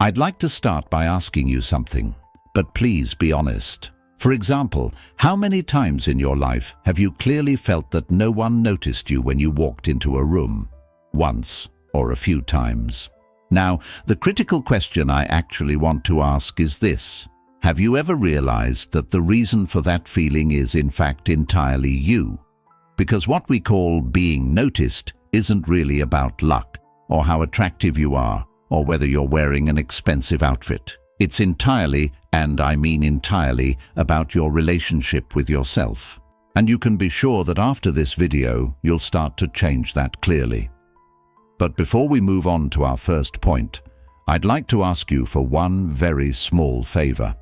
I'd like to start by asking you something, but please be honest. For example, how many times in your life have you clearly felt that no one noticed you when you walked into a room? Once or a few times. Now, the critical question I actually want to ask is this. Have you ever realized that the reason for that feeling is in fact entirely you? Because what we call being noticed isn't really about luck, or how attractive you are, or whether you're wearing an expensive outfit. It's entirely, and I mean entirely, about your relationship with yourself. And you can be sure that after this video, you'll start to change that clearly. But before we move on to our first point, I'd like to ask you for one very small favor.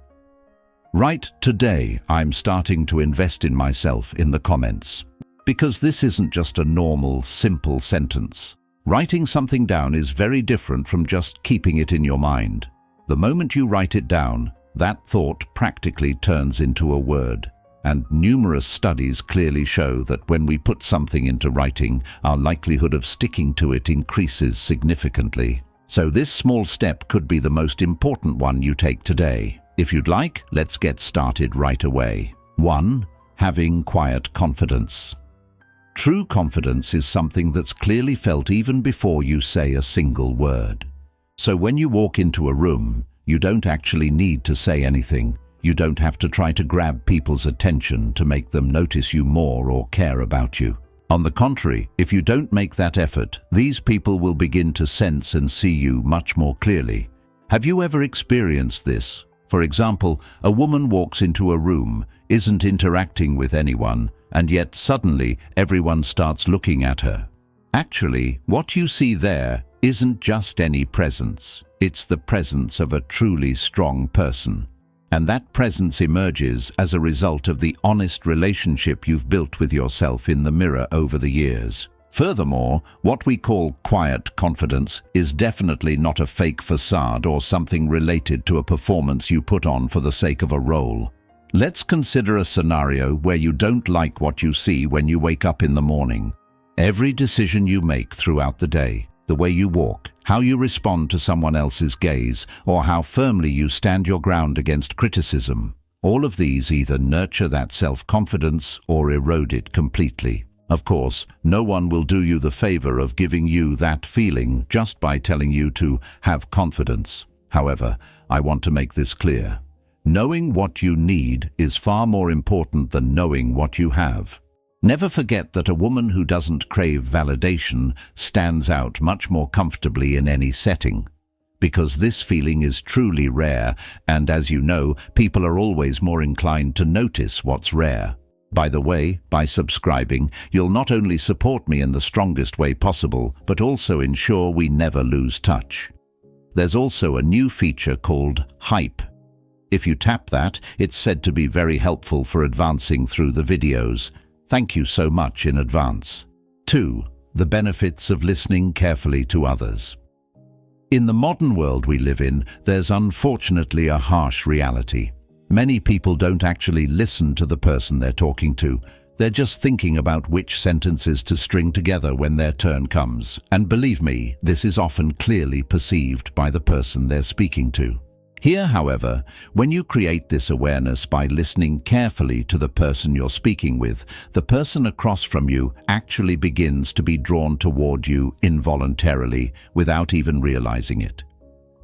Right today, I'm starting to invest in myself in the comments. Because this isn't just a normal, simple sentence. Writing something down is very different from just keeping it in your mind. The moment you write it down, that thought practically turns into a word. And numerous studies clearly show that when we put something into writing, our likelihood of sticking to it increases significantly. So this small step could be the most important one you take today. If you'd like, let's get started right away. 1. Having quiet confidence. True confidence is something that's clearly felt even before you say a single word. So when you walk into a room, you don't actually need to say anything. You don't have to try to grab people's attention to make them notice you more or care about you. On the contrary, if you don't make that effort, these people will begin to sense and see you much more clearly. Have you ever experienced this? For example, a woman walks into a room, isn't interacting with anyone, and yet suddenly everyone starts looking at her. Actually, what you see there isn't just any presence. It's the presence of a truly strong person. And that presence emerges as a result of the honest relationship you've built with yourself in the mirror over the years. Furthermore, what we call quiet confidence is definitely not a fake facade or something related to a performance you put on for the sake of a role. Let's consider a scenario where you don't like what you see when you wake up in the morning. Every decision you make throughout the day, the way you walk, how you respond to someone else's gaze, or how firmly you stand your ground against criticism, all of these either nurture that self-confidence or erode it completely. Of course, no one will do you the favor of giving you that feeling just by telling you to have confidence. However, I want to make this clear. Knowing what you need is far more important than knowing what you have. Never forget that a woman who doesn't crave validation stands out much more comfortably in any setting. Because this feeling is truly rare, and as you know, people are always more inclined to notice what's rare. By the way, by subscribing, you'll not only support me in the strongest way possible, but also ensure we never lose touch. There's also a new feature called Hype. If you tap that, it's said to be very helpful for advancing through the videos. Thank you so much in advance. 2. The benefits of listening carefully to others. In the modern world we live in, there's unfortunately a harsh reality. Many people don't actually listen to the person they're talking to. They're just thinking about which sentences to string together when their turn comes. And believe me, this is often clearly perceived by the person they're speaking to. Here, however, when you create this awareness by listening carefully to the person you're speaking with, the person across from you actually begins to be drawn toward you involuntarily without even realizing it.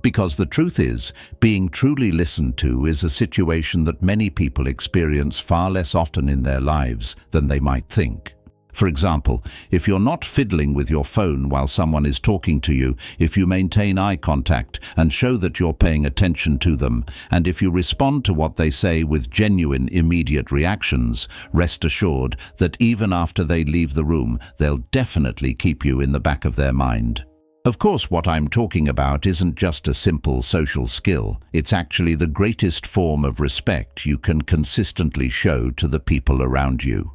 Because the truth is, being truly listened to is a situation that many people experience far less often in their lives than they might think. For example, if you're not fiddling with your phone while someone is talking to you, if you maintain eye contact and show that you're paying attention to them, and if you respond to what they say with genuine, immediate reactions, rest assured that even after they leave the room, they'll definitely keep you in the back of their mind. Of course, what I'm talking about isn't just a simple social skill. It's actually the greatest form of respect you can consistently show to the people around you.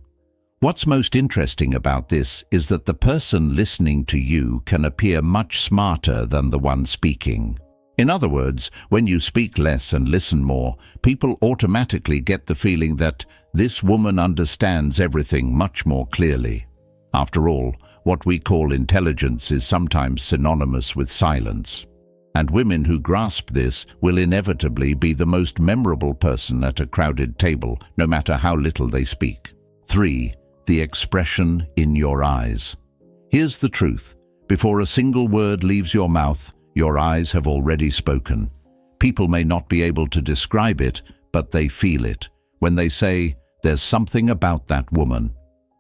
What's most interesting about this is that the person listening to you can appear much smarter than the one speaking. In other words, when you speak less and listen more, people automatically get the feeling that this woman understands everything much more clearly. After all, what we call intelligence is sometimes synonymous with silence. And women who grasp this will inevitably be the most memorable person at a crowded table, no matter how little they speak. 3. The expression in your eyes. Here's the truth. Before a single word leaves your mouth, your eyes have already spoken. People may not be able to describe it, but they feel it. When they say, "There's something about that woman,"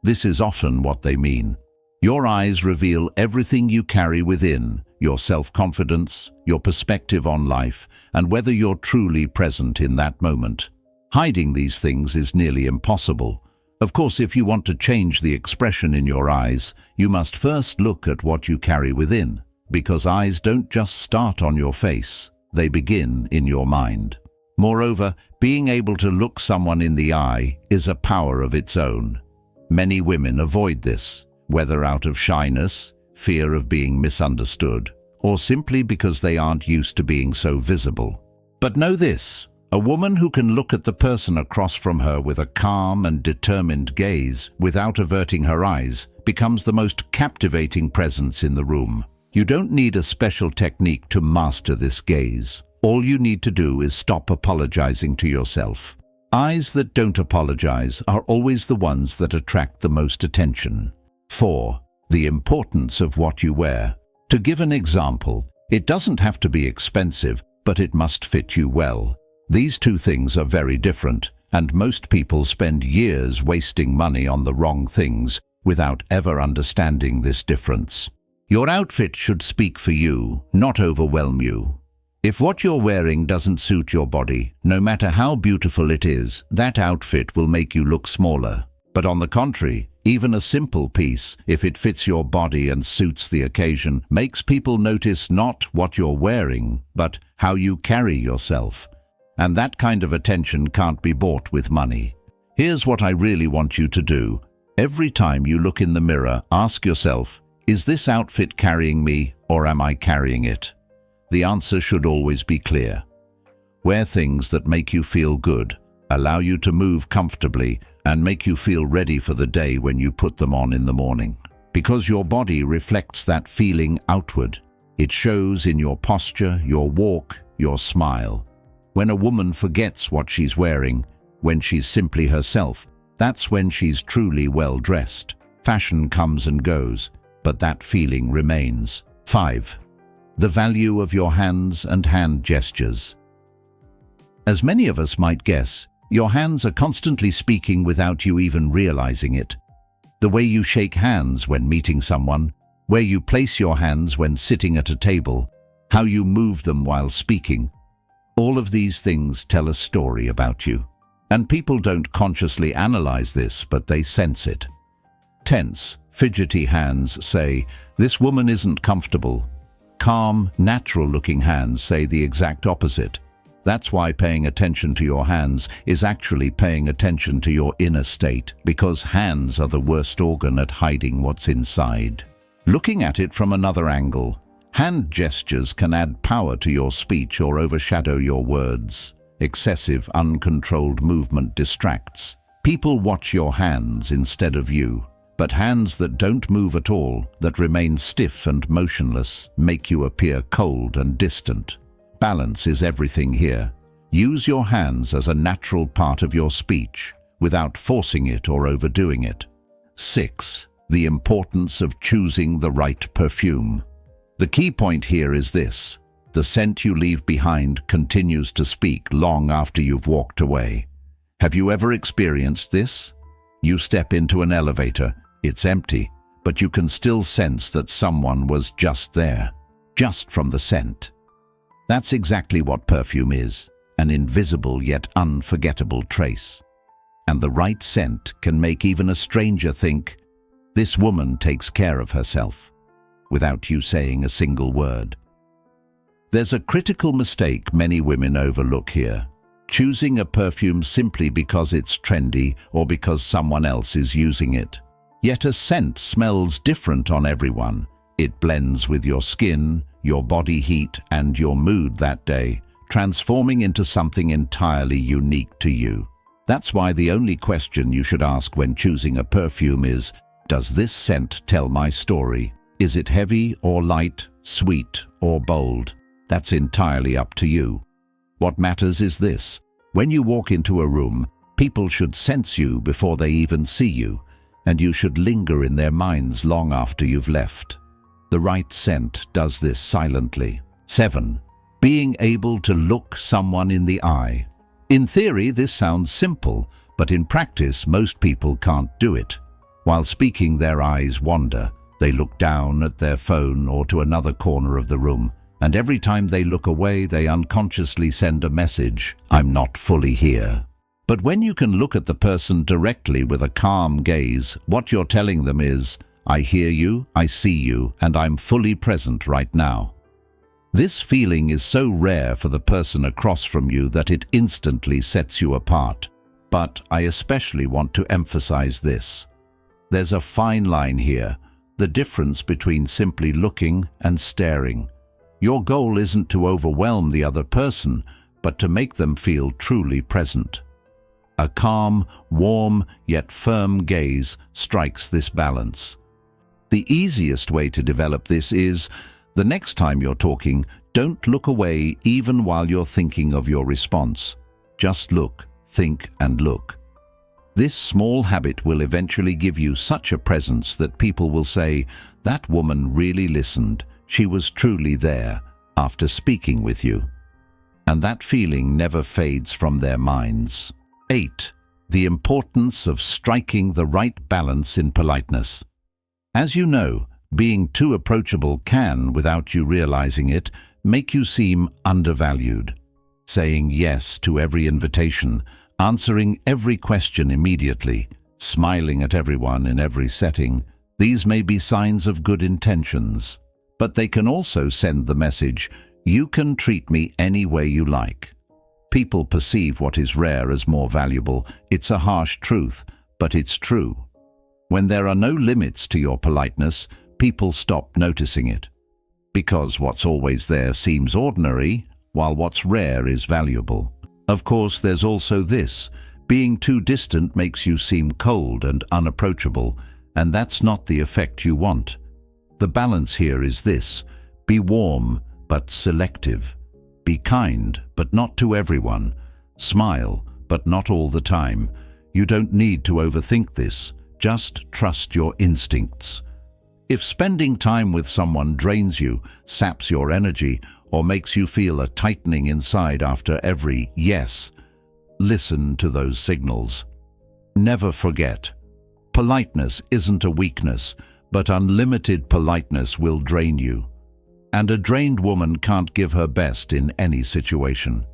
this is often what they mean. Your eyes reveal everything you carry within, your self-confidence, your perspective on life, and whether you're truly present in that moment. Hiding these things is nearly impossible. Of course, if you want to change the expression in your eyes, you must first look at what you carry within, because eyes don't just start on your face, they begin in your mind. Moreover, being able to look someone in the eye is a power of its own. Many women avoid this, whether out of shyness, fear of being misunderstood, or simply because they aren't used to being so visible. But know this, a woman who can look at the person across from her with a calm and determined gaze without averting her eyes becomes the most captivating presence in the room. You don't need a special technique to master this gaze. All you need to do is stop apologizing to yourself. Eyes that don't apologize are always the ones that attract the most attention. 4. The importance of what you wear. To give an example, it doesn't have to be expensive, but it must fit you well. These two things are very different, and most people spend years wasting money on the wrong things without ever understanding this difference. Your outfit should speak for you, not overwhelm you. If what you're wearing doesn't suit your body, no matter how beautiful it is, that outfit will make you look smaller. But on the contrary, even a simple piece, if it fits your body and suits the occasion, makes people notice not what you're wearing, but how you carry yourself. And that kind of attention can't be bought with money. Here's what I really want you to do. Every time you look in the mirror, ask yourself, is this outfit carrying me, or am I carrying it? The answer should always be clear. Wear things that make you feel good, allow you to move comfortably, and make you feel ready for the day when you put them on in the morning. Because your body reflects that feeling outward. It shows in your posture, your walk, your smile. When a woman forgets what she's wearing, when she's simply herself, that's when she's truly well dressed. Fashion comes and goes, but that feeling remains. 5. The value of your hands and hand gestures. As many of us might guess, your hands are constantly speaking without you even realizing it. The way you shake hands when meeting someone, where you place your hands when sitting at a table, how you move them while speaking, all of these things tell a story about you. And people don't consciously analyze this, but they sense it. Tense, fidgety hands say, "This woman isn't comfortable." Calm, natural-looking hands say the exact opposite. That's why paying attention to your hands is actually paying attention to your inner state, because hands are the worst organ at hiding what's inside. Looking at it from another angle, hand gestures can add power to your speech or overshadow your words. Excessive, uncontrolled movement distracts. People watch your hands instead of you. But hands that don't move at all, that remain stiff and motionless, make you appear cold and distant. Balance is everything here. Use your hands as a natural part of your speech, without forcing it or overdoing it. 6. The importance of choosing the right perfume. The key point here is this. The scent you leave behind continues to speak long after you've walked away. Have you ever experienced this? You step into an elevator, it's empty, but you can still sense that someone was just there, just from the scent. That's exactly what perfume is, an invisible yet unforgettable trace. And the right scent can make even a stranger think, "This woman takes care of herself," without you saying a single word. There's a critical mistake many women overlook here. Choosing a perfume simply because it's trendy or because someone else is using it. Yet a scent smells different on everyone. It blends with your skin, your body heat, and your mood that day, transforming into something entirely unique to you. That's why the only question you should ask when choosing a perfume is, does this scent tell my story? Is it heavy or light, sweet or bold? That's entirely up to you. What matters is this: when you walk into a room, people should sense you before they even see you, and you should linger in their minds long after you've left. The right scent does this silently. 7. Being able to look someone in the eye. In theory, this sounds simple, but in practice, most people can't do it. While speaking, their eyes wander. They look down at their phone or to another corner of the room, and every time they look away, they unconsciously send a message: "I'm not fully here." But when you can look at the person directly with a calm gaze, what you're telling them is, "I hear you, I see you, and I'm fully present right now." This feeling is so rare for the person across from you that it instantly sets you apart. But I especially want to emphasize this. There's a fine line here, the difference between simply looking and staring. Your goal isn't to overwhelm the other person, but to make them feel truly present. A calm, warm, yet firm gaze strikes this balance. The easiest way to develop this is, the next time you're talking, don't look away even while you're thinking of your response. Just look, think, and look. This small habit will eventually give you such a presence that people will say, "That woman really listened. She was truly there," after speaking with you. And that feeling never fades from their minds. 8. The importance of striking the right balance in politeness. As you know, being too approachable can, without you realizing it, make you seem undervalued. Saying yes to every invitation, answering every question immediately, smiling at everyone in every setting, these may be signs of good intentions. But they can also send the message, "You can treat me any way you like." People perceive what is rare as more valuable. It's a harsh truth, but it's true. When there are no limits to your politeness, people stop noticing it. Because what's always there seems ordinary, while what's rare is valuable. Of course, there's also this: being too distant makes you seem cold and unapproachable, and that's not the effect you want. The balance here is this: be warm, but selective. Be kind, but not to everyone. Smile, but not all the time. You don't need to overthink this. Just trust your instincts. If spending time with someone drains you, saps your energy, or makes you feel a tightening inside after every yes, listen to those signals. Never forget, politeness isn't a weakness, but unlimited politeness will drain you. And a drained woman can't give her best in any situation.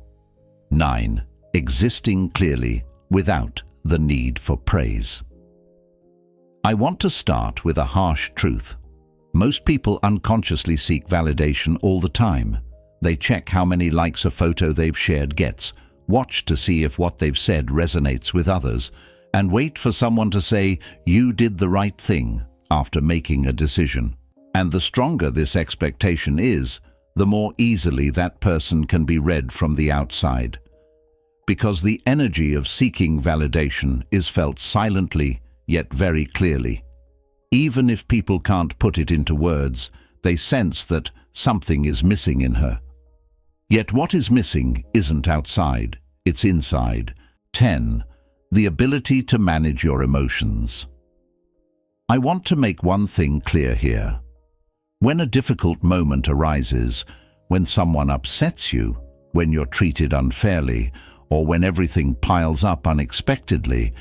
9. Existing clearly without the need for praise. I want to start with a harsh truth. Most people unconsciously seek validation all the time. They check how many likes a photo they've shared gets, watch to see if what they've said resonates with others, and wait for someone to say, "You did the right thing," after making a decision. And the stronger this expectation is, the more easily that person can be read from the outside. Because the energy of seeking validation is felt silently, yet very clearly. Even if people can't put it into words, they sense that something is missing in her. Yet what is missing isn't outside, it's inside. 10. The ability to manage your emotions. I want to make one thing clear here. When a difficult moment arises, when someone upsets you, when you're treated unfairly, or when everything piles up unexpectedly,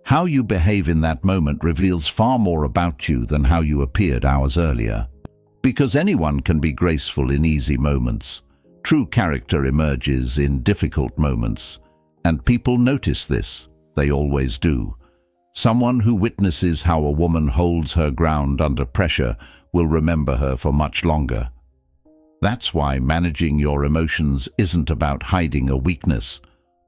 how you behave in that moment reveals far more about you than how you appeared hours earlier. Because anyone can be graceful in easy moments. True character emerges in difficult moments, and people notice this. They always do. Someone who witnesses how a woman holds her ground under pressure will remember her for much longer. That's why managing your emotions isn't about hiding a weakness.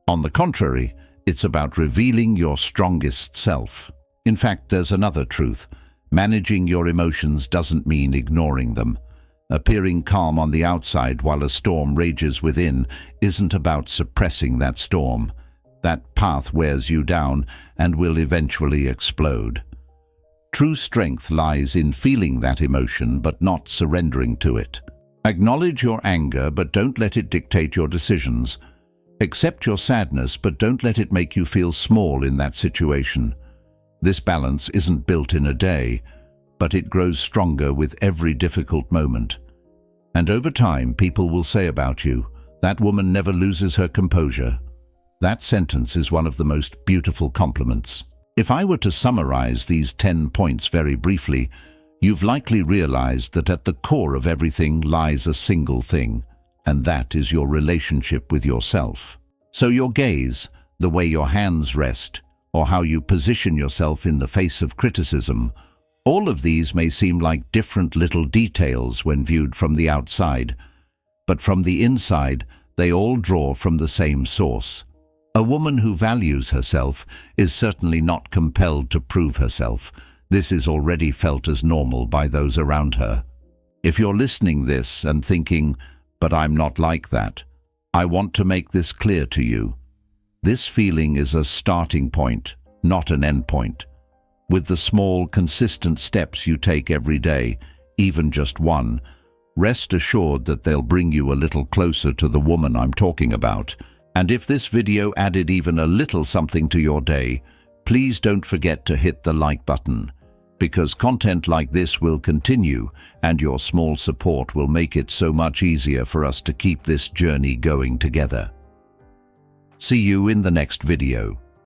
On the contrary, it's about revealing your strongest self. In fact, there's another truth. Managing your emotions doesn't mean ignoring them. Appearing calm on the outside while a storm rages within isn't about suppressing that storm. That path wears you down and will eventually explode. True strength lies in feeling that emotion but not surrendering to it. Acknowledge your anger, but don't let it dictate your decisions. Accept your sadness, but don't let it make you feel small in that situation. This balance isn't built in a day, but it grows stronger with every difficult moment. And over time, people will say about you, "That woman never loses her composure." That sentence is one of the most beautiful compliments. If I were to summarize these 10 points very briefly, you've likely realized that at the core of everything lies a single thing, and that is your relationship with yourself. So your gaze, the way your hands rest, or how you position yourself in the face of criticism, all of these may seem like different little details when viewed from the outside, but from the inside, they all draw from the same source. A woman who values herself is certainly not compelled to prove herself. This is already felt as normal by those around her. If you're listening this and thinking, "But I'm not like that," I want to make this clear to you. This feeling is a starting point, not an end point. With the small, consistent steps you take every day, even just one, rest assured that they'll bring you a little closer to the woman I'm talking about. And if this video added even a little something to your day, please don't forget to hit the like button, because content like this will continue, and your small support will make it so much easier for us to keep this journey going together. See you in the next video.